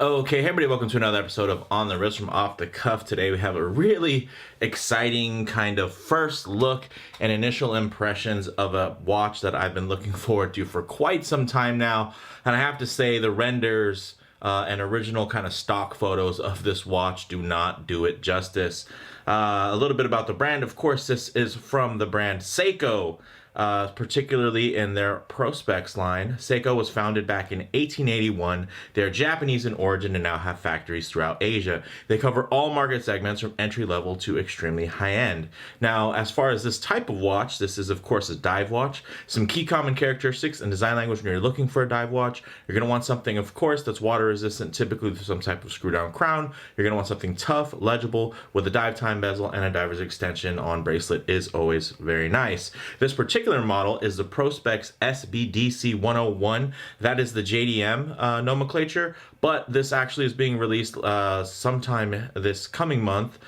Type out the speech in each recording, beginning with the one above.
Okay, hey everybody, welcome to another episode of On the Wrist from Off the Cuff. Today we have a really exciting kind of first look and initial impressions of a watch that I've been looking forward to for quite some time now. And I have to say the renders and original kind of stock photos of this watch do not do it justice. A little bit about the brand. Of course, this is from the brand Seiko. Particularly in their Prospex line. Seiko was founded back in 1881. They're Japanese in origin and now have factories throughout Asia. They cover all market segments from entry level to extremely high end. Now, as far as this type of watch, this is of course a dive watch. Some key common characteristics and design language when you're looking for a dive watch. You're going to want something, of course, that's water resistant, typically with some type of screw down crown. You're going to want something tough, legible, with a dive time bezel and a diver's extension on bracelet is always very nice. This particular model is the Prospex SBDC101. That is the JDM nomenclature, but this actually is being released sometime this coming month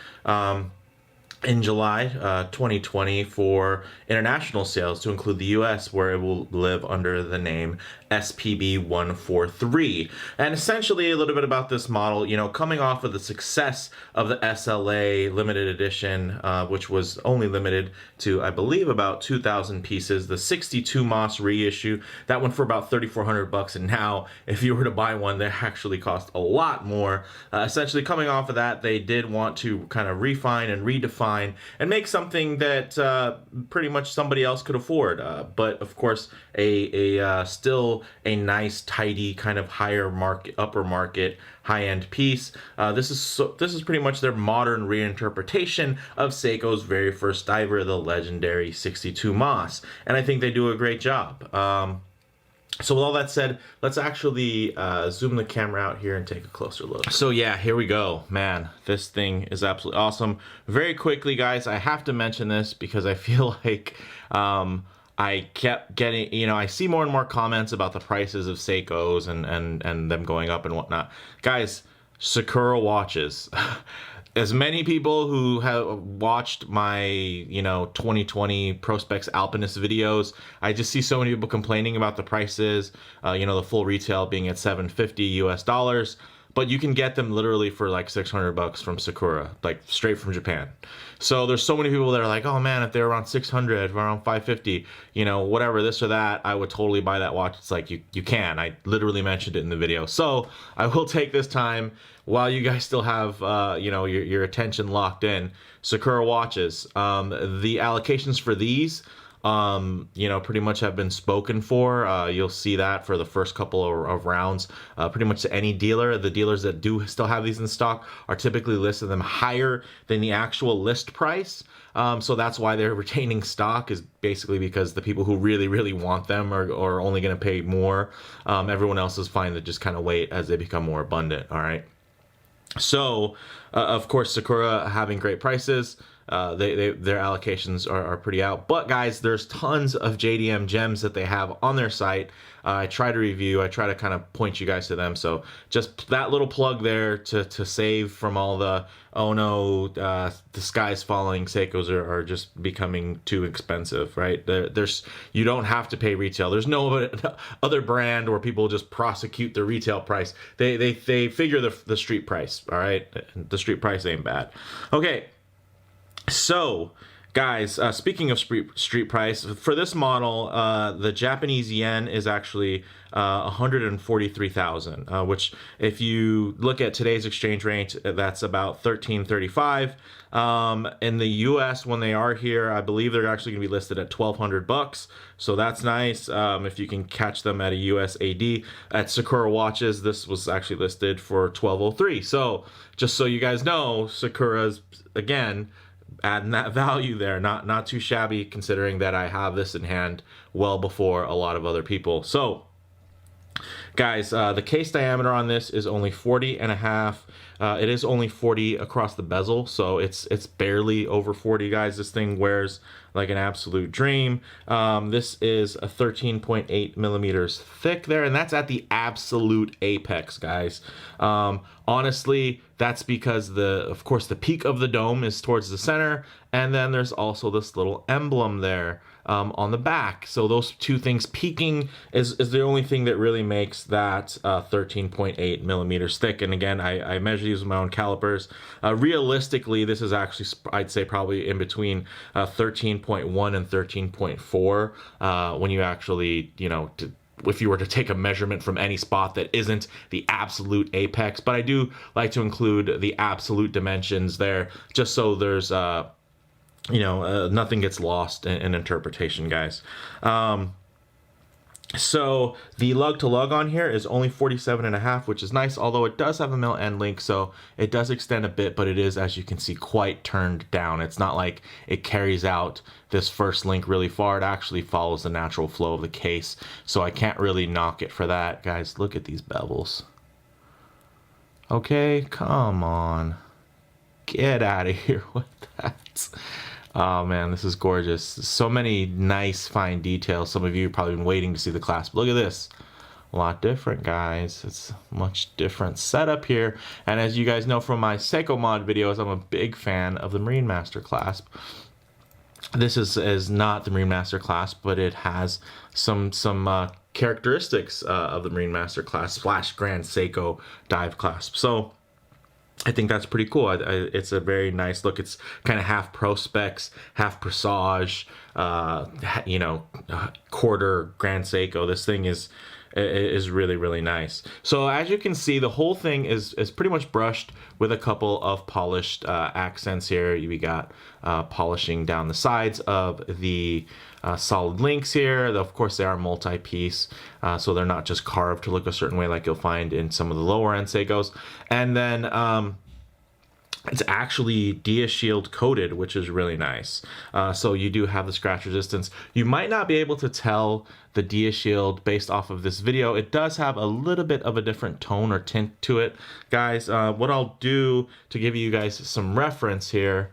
in July 2020 for international sales to include the US, where it will live under the name SPB143. And essentially a little bit about this model, you know, coming off of the success of the SLA limited edition, which was only limited to, I believe, about 2,000 pieces, the 62 Moss reissue, that went for about $3,400, and now if you were to buy one, they actually cost a lot more. Essentially coming off of that, they did want to kind of refine and redefine and make something that pretty much somebody else could afford, but of course still a nice, tidy, kind of higher market, upper market, high-end piece. This is pretty much their modern reinterpretation of Seiko's very first diver, the legendary 62 Moss, and I think they do a great job. So with all that said, let's actually zoom the camera out here and take a closer look. So yeah, here we go. Man, this thing is absolutely awesome. Very quickly, guys, I have to mention this because I feel like I kept getting, you know, I see more and more comments about the prices of Seikos and them going up and whatnot. Guys, Sakura watches. As many people who have watched my, you know, 2020 Prospex Alpinist videos, I just see so many people complaining about the prices, you know, the full retail being at $750 US, but you can get them literally for like $600 from Sakura, like straight from Japan. So there's so many people that are like, oh man, if they're around 600, around 550, you know, whatever, this or that, I would totally buy that watch. It's like, you can. I literally mentioned it in the video. So I will take this time while you guys still have, you know, your attention locked in. Sakura watches. The allocations for these, you know, pretty much have been spoken for. You'll see that for the first couple of rounds. Pretty much to any dealer. The dealers that do still have these in stock are typically listing them higher than the actual list price. So that's why they're retaining stock, is basically because the people who really, really want them are only going to pay more. Everyone else is fine to just kind of wait as they become more abundant. All right. So, of course, Sakura having great prices. Their allocations are pretty out, but guys, there's tons of JDM gems that they have on their site. I try to review, I try to kind of point you guys to them, so just that little plug there to save from all the, oh no, the sky's falling, Seikos are just becoming too expensive, right? You don't have to pay retail. There's no other brand where people just prosecute the retail price. They figure the street price, all right? The street price ain't bad. Okay. So, guys, speaking of street price, for this model, the Japanese yen is actually 143,000, which if you look at today's exchange rate, that's about 1335. In the US, when they are here, I believe they're actually going to be listed at $1,200. So that's nice. If you can catch them at a USAD. At Sakura watches, this was actually listed for $1,203. So just so you guys know, Sakura's, again, adding that value there, not too shabby, considering that I have this in hand well before a lot of other people. So guys, the case diameter on this is only 40.5. It is only 40 across the bezel, so it's barely over 40, guys. This thing wears like an absolute dream. This is a 13.8 millimeters thick there, and that's at the absolute apex, guys. Honestly, that's because of course the peak of the dome is towards the center, and then there's also this little emblem there on the back. So those two things peaking is the only thing that really makes that 13.8 millimeters thick. And again, I measure these with my own calipers. Realistically, this is actually, I'd say, probably in between 13.1 and 13.4 when you actually, you know, if you were to take a measurement from any spot that isn't the absolute apex. But I do like to include the absolute dimensions there, just so there's you know, nothing gets lost in interpretation, guys. So the lug to lug on here is only 47.5, which is nice, although it does have a mill end link, so it does extend a bit, but it is, as you can see, quite turned down. It's not like it carries out this first link really far. It actually follows the natural flow of the case, so I can't really knock it for that. Guys, look at these bevels. Okay, come on. Get out of here with that. Oh man, this is gorgeous. So many nice fine details. Some of you have probably been waiting to see the clasp. Look at this. A lot different, guys. It's a much different setup here. And as you guys know from my Seiko mod videos, I'm a big fan of the Marine Master clasp. This is not the Marine Master clasp, but it has some characteristics of the Marine Master clasp / Grand Seiko dive clasp. So I think that's pretty cool. It's a very nice look. It's kind of half Prospex, half Presage, you know, quarter Grand Seiko. This thing is really, really nice. So as you can see, the whole thing is pretty much brushed with a couple of polished accents here. We got polishing down the sides of the solid links here. Of course, they are multi-piece, so they're not just carved to look a certain way like you'll find in some of the lower end Seikos. And then it's actually DiaShield coated, which is really nice. So you do have the scratch resistance. You might not be able to tell the DiaShield based off of this video. It does have a little bit of a different tone or tint to it, guys. What I'll do to give you guys some reference here,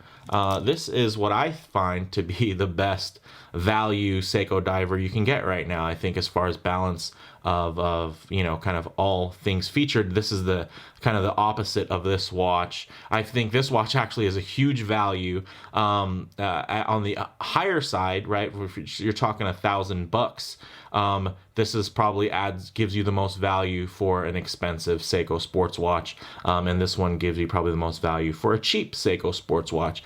this is what I find to be the best value Seiko diver you can get right now. I think as far as balance of you know, kind of all things featured, this is the kind of the opposite of this watch. I think this watch actually is a huge value on the higher side, right? If you're talking $1,000. This is probably gives you the most value for an expensive Seiko sports watch, and this one gives you probably the most value for a cheap Seiko sports watch.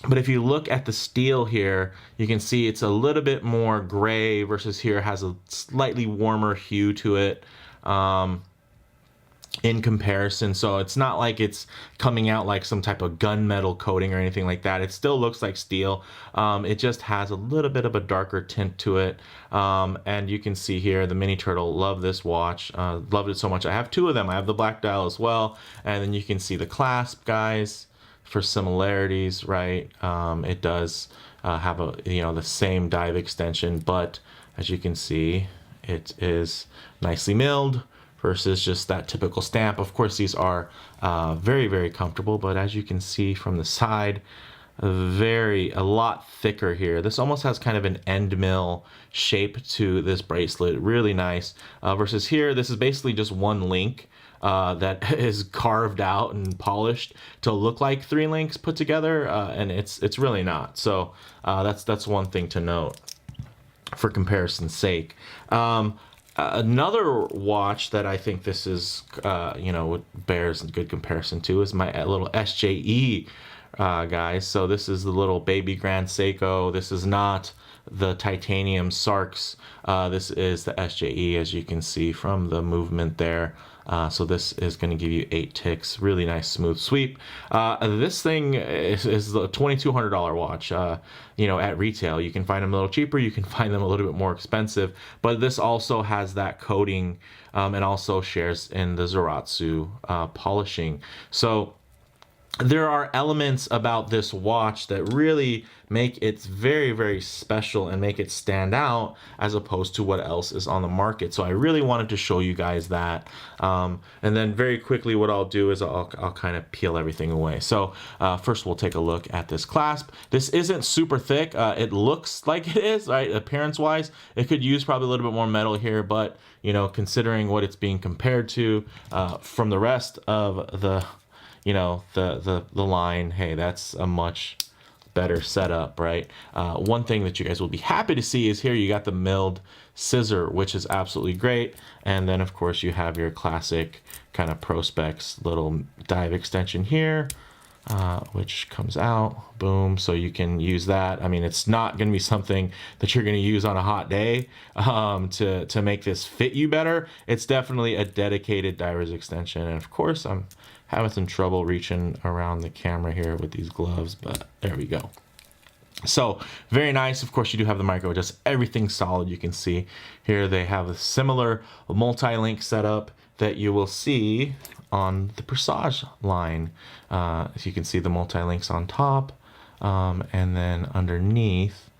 But if you look at the steel here, you can see it's a little bit more gray versus here has a slightly warmer hue to it in comparison. So it's not like it's coming out like some type of gunmetal coating or anything like that. It still looks like steel. It just has a little bit of a darker tint to it. And you can see here the Mini Turtle. Love this watch. Loved it so much. I have two of them. I have the black dial as well. And then you can see the clasp, guys. For similarities, right? It does have the same dive extension, but as you can see, it is nicely milled versus just that typical stamp. Of course, these are very, very comfortable, but as you can see from the side, a lot thicker here. This almost has kind of an end mill shape to this bracelet. Really nice. Versus here, this is basically just one link that is carved out and polished to look like three links put together, and it's really not. So that's one thing to note for comparison's sake. Another watch that I think this is bears a good comparison to is my little SJE, guys. So this is the little baby Grand Seiko. This is not the titanium Sarks. This is the SJE, as you can see from the movement there. So this is going to give you 8 ticks. Really nice smooth sweep. This thing is a $2,200 watch. At retail, you can find them a little cheaper. You can find them a little bit more expensive. But this also has that coating and also shares in the Zaratsu polishing. So there are elements about this watch that really make it very, very special and make it stand out as opposed to what else is on the market. So I really wanted to show you guys that. And then very quickly, what I'll do is I'll kind of peel everything away. So first we'll take a look at this clasp. This isn't super thick. It looks like it is, right? Appearance wise, it could use probably a little bit more metal here, but you know, considering what it's being compared to from the rest of the, you know, the line, hey, that's a much better setup, right? One thing that you guys will be happy to see is here you got the milled scissor, which is absolutely great. And then of course you have your classic kind of Prospex little dive extension here, which comes out, boom. So you can use that. I mean, it's not going to be something that you're going to use on a hot day to make this fit you better. It's definitely a dedicated diver's extension. And of course, I'm having some trouble reaching around the camera here with these gloves, but there we go. So very nice. Of course, you do have the micro adjust, everything solid. You can see here they have a similar multi-link setup that you will see on the Presage line. As you can see, the multi-links on top, and then underneath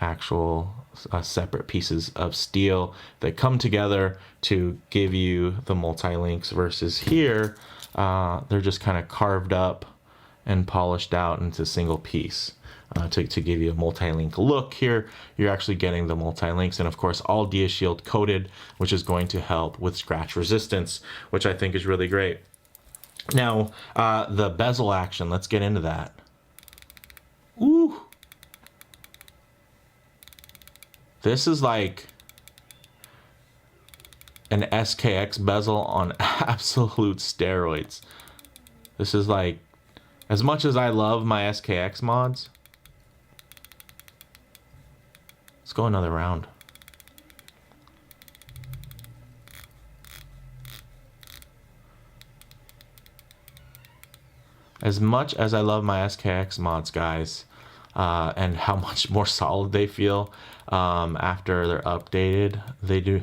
actual separate pieces of steel that come together to give you the multi-links, versus here they're just kind of carved up and polished out into a single piece to give you a multi-link look. Here you're actually getting the multi-links, and of course all DiaShield coated, which is going to help with scratch resistance, which I think is really great. Now the bezel action, let's get into that. Ooh, this is like an SKX bezel on absolute steroids. This is like, as much as I love my SKX mods, let's go another round. As much as I love my SKX mods, guys, and how much more solid they feel after they're updated, they do.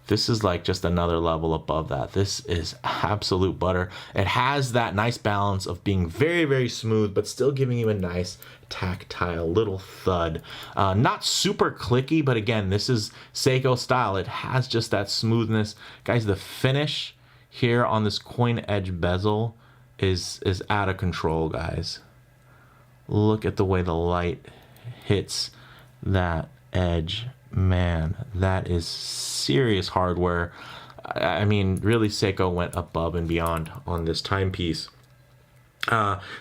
This is like just another level above that. This is absolute butter. It has that nice balance of being very, very smooth, but still giving you a nice tactile little thud. Not super clicky, but again, this is Seiko style. It has just that smoothness. Guys, the finish here on this coin edge bezel is out of control, guys. Look at the way the light hits that edge. Man, that is serious hardware. I mean, really, Seiko went above and beyond on this timepiece.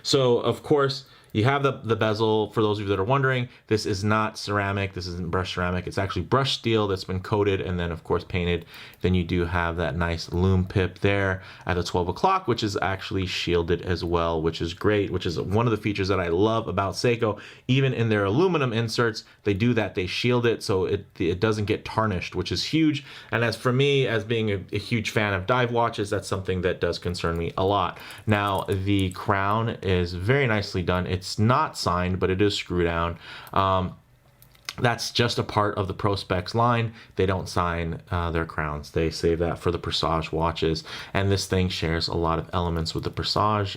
So, of course, you have the bezel. For those of you that are wondering, this is not ceramic. This isn't brushed ceramic. It's actually brushed steel that's been coated and then, of course, painted. Then you do have that nice Lume pip there at the 12 o'clock, which is actually shielded as well, which is great, which is one of the features that I love about Seiko. Even in their aluminum inserts, they do that. They shield it so it doesn't get tarnished, which is huge. And as for me, as being a huge fan of dive watches, that's something that does concern me a lot. Now, the crown is very nicely done. It's not signed, but it is screw down. That's just a part of the Prospex line. They don't sign their crowns. They save that for the Presage watches. And this thing shares a lot of elements with the Presage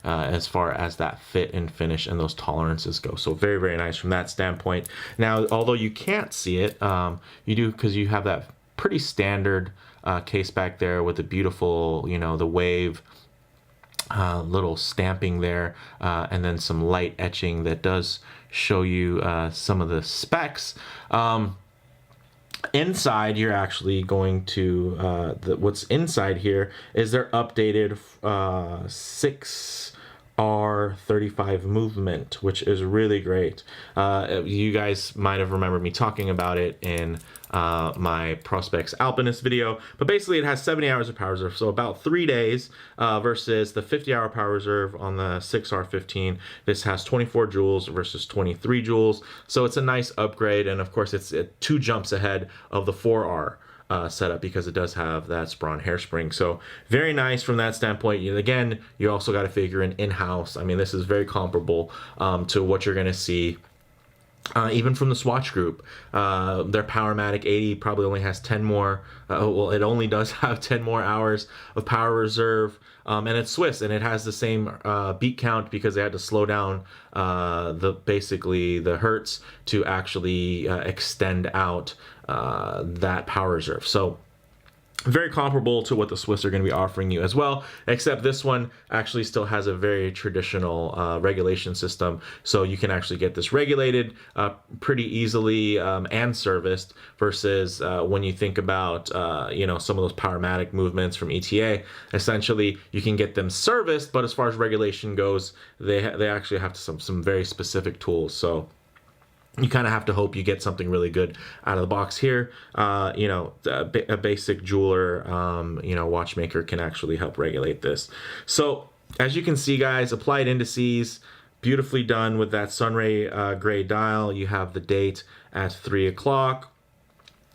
as far as that fit and finish and those tolerances go. So very, very nice from that standpoint. Now, although you can't see it, you do, because you have that pretty standard case back there with the beautiful, you know, the wave little stamping there, and then some light etching that does show you some of the specs. Inside, you're actually going to what's inside here is their updated 6R35 movement, which is really great. You guys might have remembered me talking about it in my Prospex Alpinist video, but basically it has 70 hours of power reserve, so about 3 days versus the 50-hour power reserve on the 6R15. This has 24 joules versus 23 joules, so it's a nice upgrade, and of course it's 2 jumps ahead of the 4R setup because it does have that Sprawn hairspring. So very nice from that standpoint. Again, you also got to figure in-house. I mean, this is very comparable to what you're going to see Even from the Swatch Group, their Powermatic 80 probably only has 10 more. Well, it only does have 10 more hours of power reserve, and it's Swiss, and it has the same beat count because they had to slow down basically the hertz to actually extend out that power reserve. So very comparable to what the Swiss are going to be offering you as well, except this one actually still has a very traditional regulation system, so you can actually get this regulated pretty easily and serviced, versus when you think about you know, some of those Powermatic movements from ETA, essentially you can get them serviced, but as far as regulation goes, they actually have some very specific tools. So you kind of have to hope you get something really good out of the box here. You know, a basic jeweler, you know, watchmaker can actually help regulate this. So as you can see, guys, applied indices, beautifully done with that Sunray gray dial. You have the date at 3 o'clock.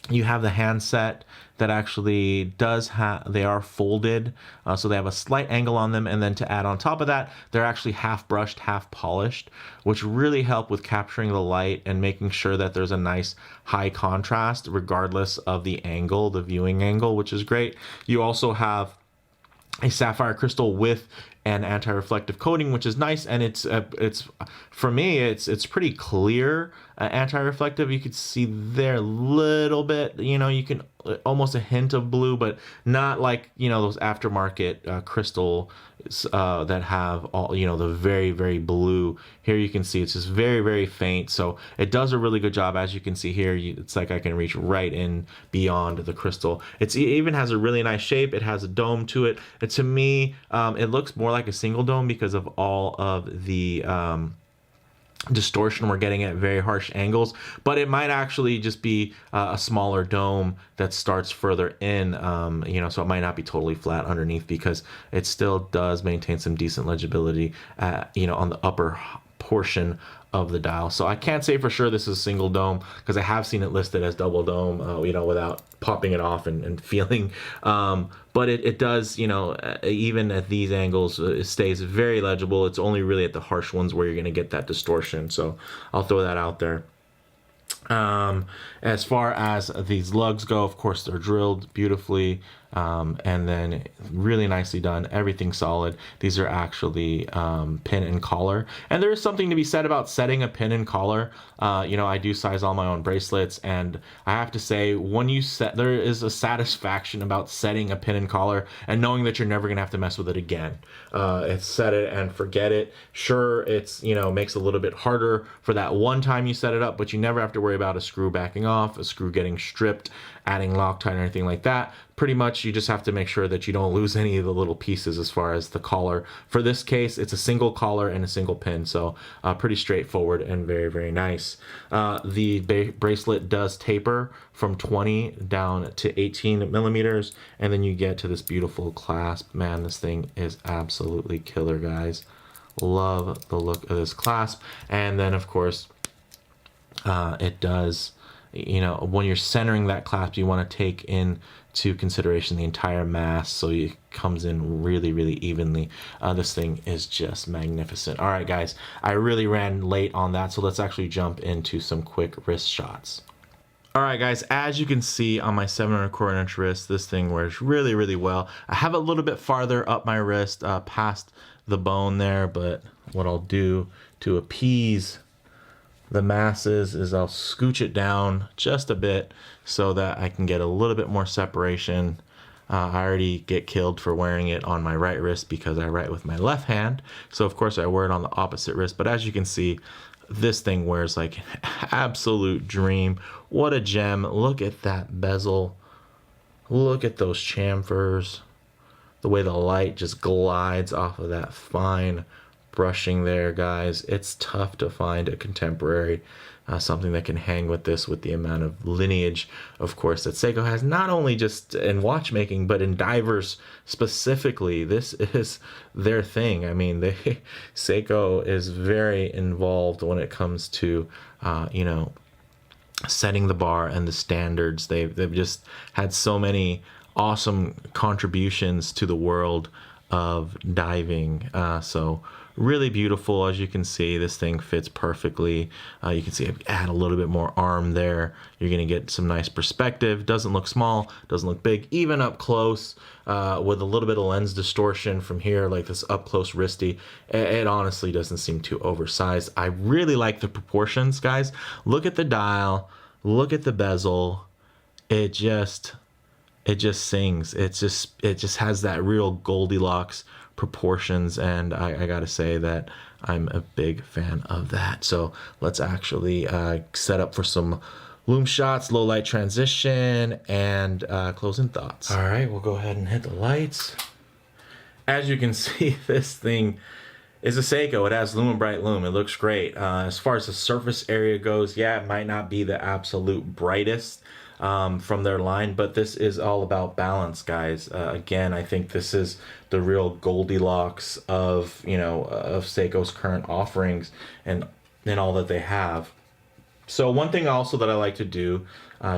You have the handset that actually does have, they are folded, so they have a slight angle on them, and then to add on top of that, they're actually half brushed, half polished, which really help with capturing the light and making sure that there's a nice high contrast regardless of the angle, the viewing angle, which is great. You also have a sapphire crystal with an anti-reflective coating, which is nice, and it's for me it's pretty clear anti-reflective. You could see there a little bit, you know, you can almost a hint of blue, but not like, you know, those aftermarket crystal that have all, you know, the very, very blue. Here you can see it's just very, very faint, so it does a really good job. As you can see here, it's like I can reach right in beyond the crystal. It even has a really nice shape. It has a dome to it, and to me it looks more like a single dome because of all of the distortion we're getting at very harsh angles, but it might actually just be a smaller dome that starts further in, you know, so it might not be totally flat underneath, because it still does maintain some decent legibility, you know, on the upper portion of the dial. So I can't say for sure this is a single dome, because I have seen it listed as double dome, you know, without popping it off and feeling, but it does, you know, even at these angles, it stays very legible. It's only really at the harsh ones where you're going to get that distortion, so I'll throw that out there. As far as these lugs go, of course, they're drilled beautifully, and then really nicely done. Everything solid. These are actually pin and collar, and there is something to be said about setting a pin and collar. You know, I do size all my own bracelets, and I have to say, when you set, there is a satisfaction about setting a pin and collar and knowing that you're never gonna have to mess with it again. It's set it and forget it. Sure, it's, you know, makes it a little bit harder for that one time you set it up, but you never have to worry about a screw backing off, a screw getting stripped, adding Loctite or anything like that. Pretty much you just have to make sure that you don't lose any of the little pieces as far as the collar. For this case, it's a single collar and a single pin, so pretty straightforward and very, very nice. The bracelet does taper from 20 down to 18 millimeters, and then you get to this beautiful clasp. Man, this thing is absolutely killer, guys. Love the look of this clasp. And then, of course, it does, you know, when you're centering that clasp, you want to take into consideration the entire mass, so it comes in really, really evenly. This thing is just magnificent. All right, guys, I really ran late on that, so let's actually jump into some quick wrist shots. All right, guys, as you can see on my 7¼ inch wrist, this thing wears really, really well. I have it a little bit farther up my wrist, past the bone there, but what I'll do to appease the masses is I'll scooch it down just a bit so that I can get a little bit more separation. I already get killed for wearing it on my right wrist because I write with my left hand, so of course I wear it on the opposite wrist. But as you can see, this thing wears like an absolute dream. What a gem. Look at that bezel. Look at those chamfers. The way the light just glides off of that fine brushing there, guys. It's tough to find a contemporary something that can hang with this, with the amount of lineage, of course, that Seiko has, not only just in watchmaking but in divers specifically. This is their thing. I mean, Seiko is very involved when it comes to you know, setting the bar and the standards. They've just had so many awesome contributions to the world of diving, so Really beautiful. As you can see, this thing fits perfectly. You can see I add a little bit more arm there. You're gonna get some nice perspective. Doesn't look small, doesn't look big. Even up close, with a little bit of lens distortion from here, like this up close wristy, it honestly doesn't seem too oversized. I really like the proportions, guys. Look at the dial, look at the bezel. It just sings. It just has that real Goldilocks proportions, and I gotta say that I'm a big fan of that. So let's actually set up for some Lume shots, low light transition, and closing thoughts. All right, we'll go ahead and hit the lights. As you can see, this thing is a Seiko. It has Lume Bright Lume. It looks great. As far as the surface area goes, yeah, it might not be the absolute brightest from their line, but this is all about balance, guys. Again, I think this is the real Goldilocks of, you know, of Seiko's current offerings and all that they have. So one thing also that I like to do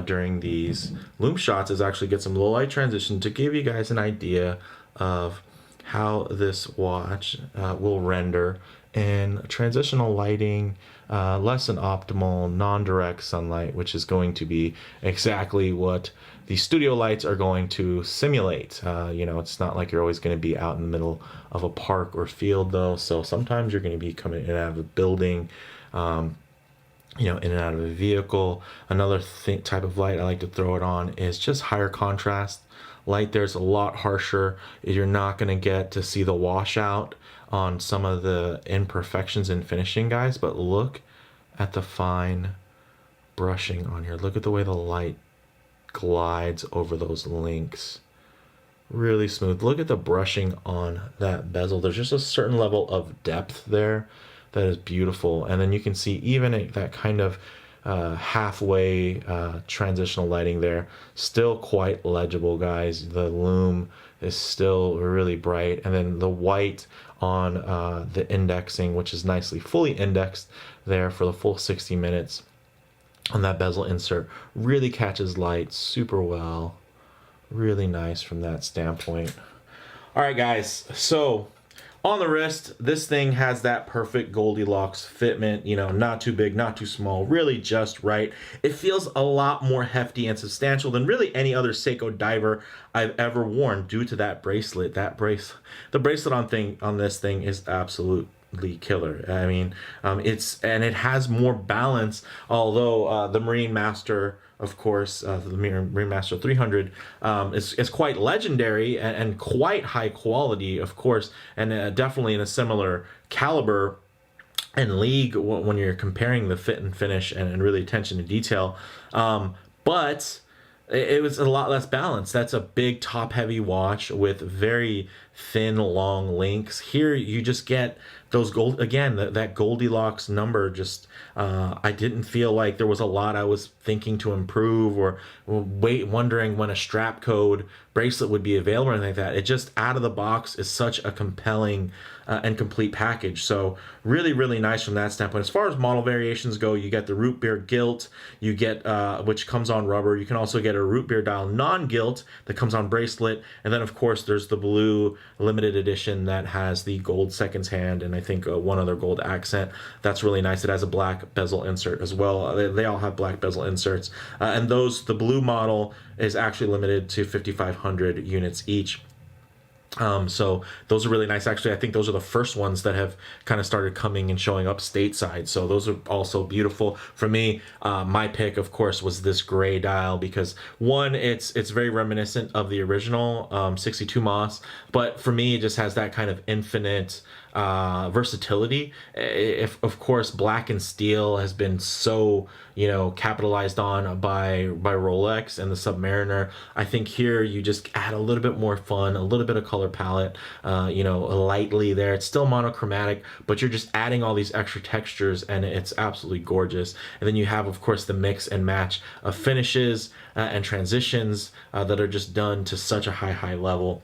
during these Lume shots is actually get some low light transition to give you guys an idea of how this watch will render in transitional lighting, less than optimal, non-direct sunlight, which is going to be exactly what the studio lights are going to simulate. You know, it's not like you're always going to be out in the middle of a park or field, though. So sometimes you're going to be coming in and out of a building, you know, in and out of a vehicle. Another type of light I like to throw it on is just higher contrast light. There's a lot harsher. You're not going to get to see the washout on some of the imperfections in finishing, guys, but look at the fine brushing on here. Look at the way the light glides over those links. Really smooth. Look at the brushing on that bezel. There's just a certain level of depth there that is beautiful. And then you can see even that kind of halfway transitional lighting there, still quite legible, guys. The Lume is still really bright, and then the white on the indexing, which is nicely fully indexed there for the full 60 minutes on that bezel insert, really catches light super well. Really nice from that standpoint. All right, guys, so on the wrist, this thing has that perfect Goldilocks fitment, you know, not too big, not too small, really just right. It feels a lot more hefty and substantial than really any other Seiko Diver I've ever worn due to that bracelet. The bracelet on this thing is absolutely killer. I mean, it has more balance, although the Marine Master, of course, the Marine Master 300 is quite legendary and quite high quality, of course, and definitely in a similar caliber and league when you're comparing the fit and finish and really attention to detail. But it was a lot less balanced. That's a big top-heavy watch with very thin, long links. Here you just get those that Goldilocks number. Just I didn't feel like there was a lot I was thinking to improve or wondering when a strap code bracelet would be available or anything like that. It just out of the box is such a compelling and complete package. So really, really nice from that standpoint. As far as model variations go, you get the root beer gilt, you get which comes on rubber. You can also get a root beer dial non-gilt that comes on bracelet, and then of course there's the blue limited edition that has the gold seconds hand and I think one other gold accent. That's really nice. It has a black bezel insert as well. They all have black bezel inserts, and the blue model is actually limited to 5,500 units each. So those are really nice. Actually, I think those are the first ones that have kind of started coming and showing up stateside. So those are also beautiful. For me, my pick, of course, was this gray dial because one, it's very reminiscent of the original 62 Moss, but for me, it just has that kind of infinite versatility. If of course black and steel has been so, you know, capitalized on by Rolex and the Submariner, I think here you just add a little bit more fun, a little bit of color palette, you know, lightly there. It's still monochromatic, but you're just adding all these extra textures and it's absolutely gorgeous. And then you have, of course, the mix and match of finishes and transitions that are just done to such a high level.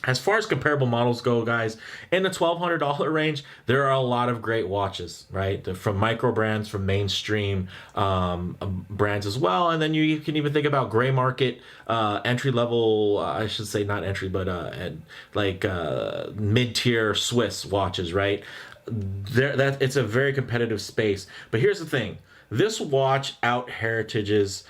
As far as comparable models go, guys, in the $1,200 range, there are a lot of great watches, right? From micro brands, from mainstream brands as well. And then you can even think about gray market, entry level, I should say not entry, but mid-tier Swiss watches, right? It's a very competitive space. But here's the thing. This watch out heritages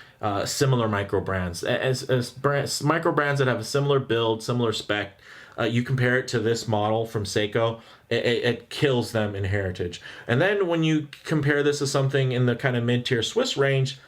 similar micro brands, micro brands that have a similar build, similar spec. You compare it to this model from Seiko, it kills them in heritage. And then when you compare this to something in the kind of mid-tier Swiss range,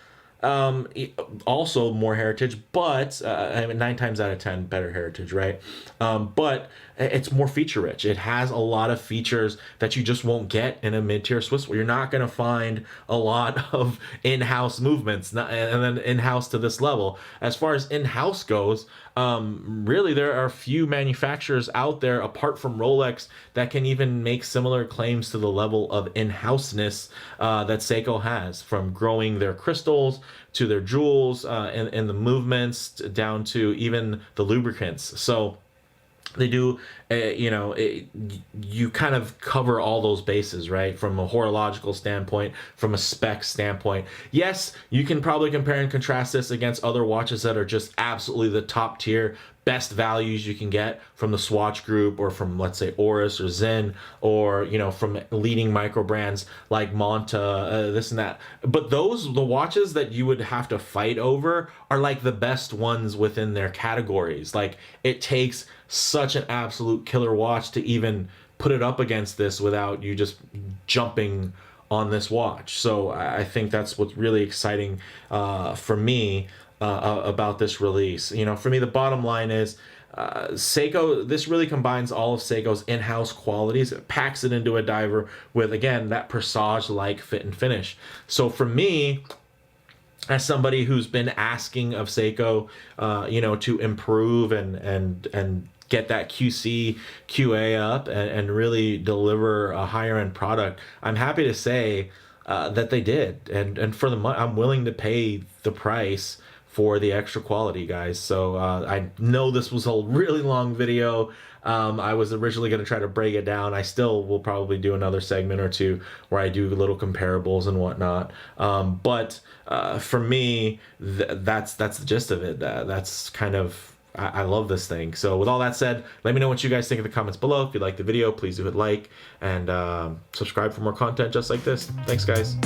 also more heritage, but 9 times out of 10 better heritage, right? But it's more feature rich. It has a lot of features that you just won't get in a mid-tier Swiss. You're not going to find a lot of in-house movements, and then in-house to this level. As far as in-house goes, really there are few manufacturers out there apart from Rolex that can even make similar claims to the level of in-houseness that Seiko has, from growing their crystals to their jewels and the movements down to even the lubricants. So they do, you kind of cover all those bases, right? From a horological standpoint, from a spec standpoint. Yes, you can probably compare and contrast this against other watches that are just absolutely the top tier, best values you can get from the Swatch Group, or from, let's say, Oris or Zen, or from leading micro brands like Monta, this and that. But the watches that you would have to fight over are like the best ones within their categories. Like, it takes such an absolute killer watch to even put it up against this without you just jumping on this watch. So I think that's what's really exciting for me about this release. For me, the bottom line is Seiko, this really combines all of Seiko's in-house qualities. It packs it into a diver with, again, that Presage-like fit and finish. So for me, as somebody who's been asking of Seiko, to improve and get that QC, QA up and really deliver a higher end product, I'm happy to say that they did. And for the money, I'm willing to pay the price for the extra quality, guys. So I know this was a really long video. I was originally going to try to break it down. I still will probably do another segment or two where I do little comparables and whatnot. But for me, that's the gist of it. That's kind of, I love this thing. So with all that said, let me know what you guys think in the comments below. If you like the video, please do hit like and subscribe for more content just like this. Thanks, guys.